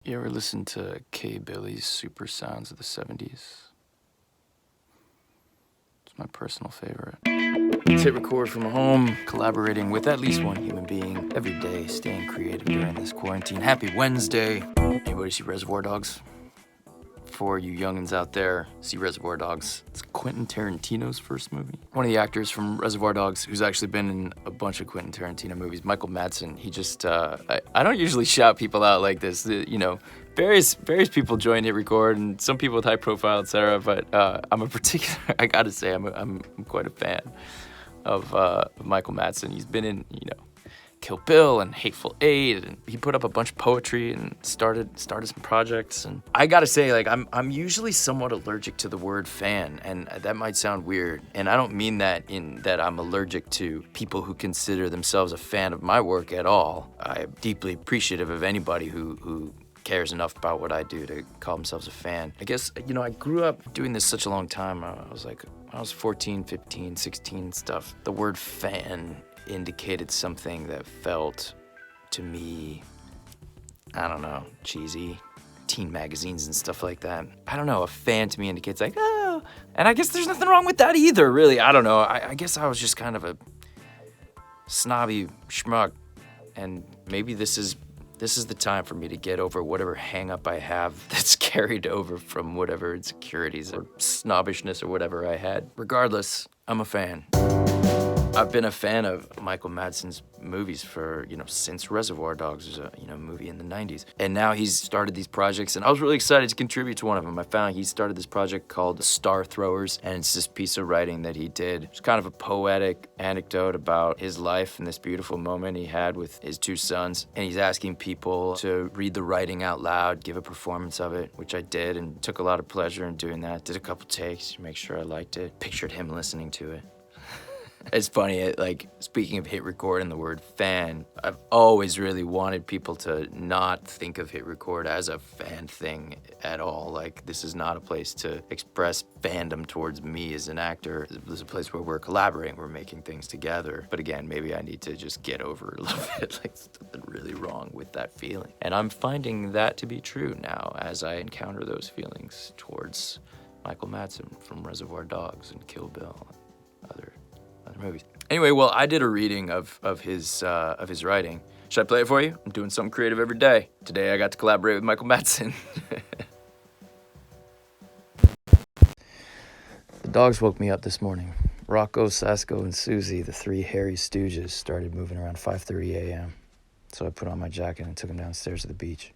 You ever listen to K. Billy's Super Sounds of the 70s? It's my personal favorite. Let's hit record from home, collaborating with at least one human being every day, staying creative during this quarantine. Happy Wednesday. Anybody see Reservoir Dogs? For you youngins out there, see Reservoir Dogs. It's Quentin Tarantino's first movie. One of the actors from Reservoir Dogs, who's actually been in a bunch of Quentin Tarantino movies, Michael Madsen, he just, I don't usually shout people out like this. You know, various people join Hit Record, and some people with high profile, etc. But I'm a particular, I gotta say, I'm quite a fan of Michael Madsen. He's been in, you know, Kill Bill and Hateful Eight, and he put up a bunch of poetry and started some projects. And I gotta say, like, I'm usually somewhat allergic to the word fan, and that might sound weird. And I don't mean that in that I'm allergic to people who consider themselves a fan of my work at all. I'm deeply appreciative of anybody who cares enough about what I do to call themselves a fan. I guess, you know, I grew up doing this such a long time. I was 14, 15, 16 stuff. The word fan indicated something that felt, to me, I don't know, cheesy. Teen magazines and stuff like that. I don't know, a fan to me indicates like, oh, and I guess there's nothing wrong with that either, really. I don't know, I guess I was just kind of a snobby schmuck, and maybe this is the time for me to get over whatever hang-up I have that's carried over from whatever insecurities or snobbishness or whatever I had. Regardless, I'm a fan. I've been a fan of Michael Madsen's movies for, you know, since Reservoir Dogs was a, you know, movie in the 90s. And now he's started these projects, and I was really excited to contribute to one of them. I found he started this project called Star Throwers, and it's this piece of writing that he did. It's kind of a poetic anecdote about his life and this beautiful moment he had with his two sons. And he's asking people to read the writing out loud, give a performance of it, which I did, and took a lot of pleasure in doing that. Did a couple takes to make sure I liked it. Pictured him listening to it. It's funny, like, speaking of Hit Record and the word fan, I've always really wanted people to not think of Hit Record as a fan thing at all. Like, this is not a place to express fandom towards me as an actor. This is a place where we're collaborating, we're making things together. But again, maybe I need to just get over it a little bit. Like, there's nothing really wrong with that feeling. And I'm finding that to be true now as I encounter those feelings towards Michael Madsen from Reservoir Dogs and Kill Bill and other movies. Anyway, well, I did a reading of his writing. Should I play it for you? I'm doing something creative every day. Today I got to collaborate with Michael Madsen. The dogs woke me up this morning. Rocco, Sasko, and Susie, the three hairy stooges, started moving around 5:30 a.m. So I put on my jacket and took them downstairs to the beach.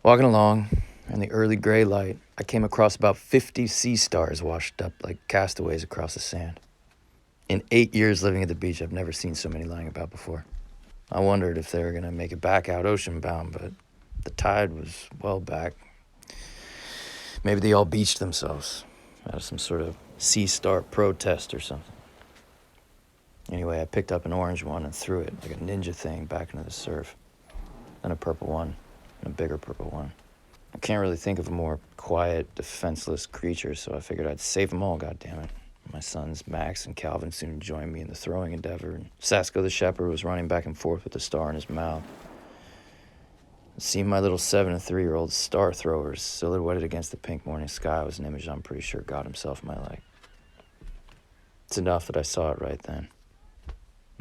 Walking along in the early gray light, I came across about 50 sea stars washed up like castaways across the sand. In 8 years living at the beach, I've never seen so many lying about before. I wondered if they were going to make it back out ocean bound, but the tide was well back. Maybe they all beached themselves out of some sort of sea star protest or something. Anyway, I picked up an orange one and threw it like a ninja thing back into the surf. Then a purple one and a bigger purple one. I can't really think of a more quiet, defenseless creature, so I figured I'd save them all, goddammit. My sons, Max and Calvin, soon joined me in the throwing endeavor, and Sasko the shepherd was running back and forth with the star in his mouth. Seeing my little 7 and 3-year-old star throwers silhouetted against the pink morning sky was an image I'm pretty sure God himself might like. It's enough that I saw it right then.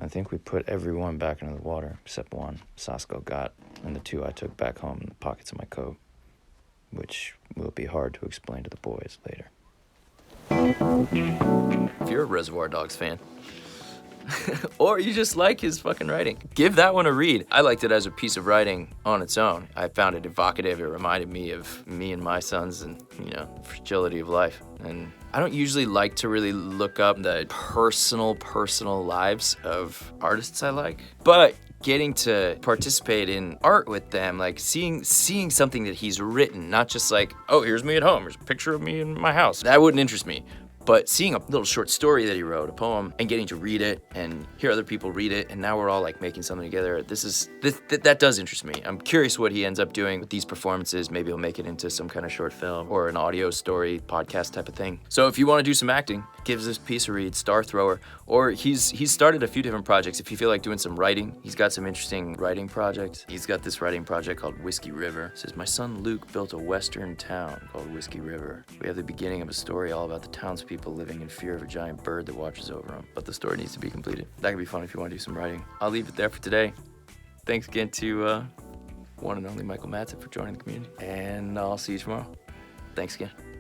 I think we put every one back into the water, except one Sasko got, and the two I took back home in the pockets of my coat, which will be hard to explain to the boys later. If you're a Reservoir Dogs fan, or you just like his fucking writing, give that one a read. I liked it as a piece of writing on its own. I found it evocative. It reminded me of me and my sons and, you know, the fragility of life. And I don't usually like to really look up the personal lives of artists I like, but getting to participate in art with them, like seeing something that he's written, not just like, oh, here's me at home, here's a picture of me in my house. That wouldn't interest me. But seeing a little short story that he wrote, a poem, and getting to read it and hear other people read it, and now we're all like making something together. That does interest me. I'm curious what he ends up doing with these performances. Maybe he'll make it into some kind of short film or an audio story, podcast type of thing. So if you want to do some acting, give this piece a read, Star Thrower. Or he's started a few different projects. If you feel like doing some writing, he's got some interesting writing projects. He's got this writing project called Whiskey River. It says, my son Luke built a western town called Whiskey River. We have the beginning of a story all about the townspeople living in fear of a giant bird that watches over them. But the story needs to be completed. That could be fun if you want to do some writing. I'll leave it there for today. Thanks again to one and only Michael Madsen for joining the community. And I'll see you tomorrow. Thanks again.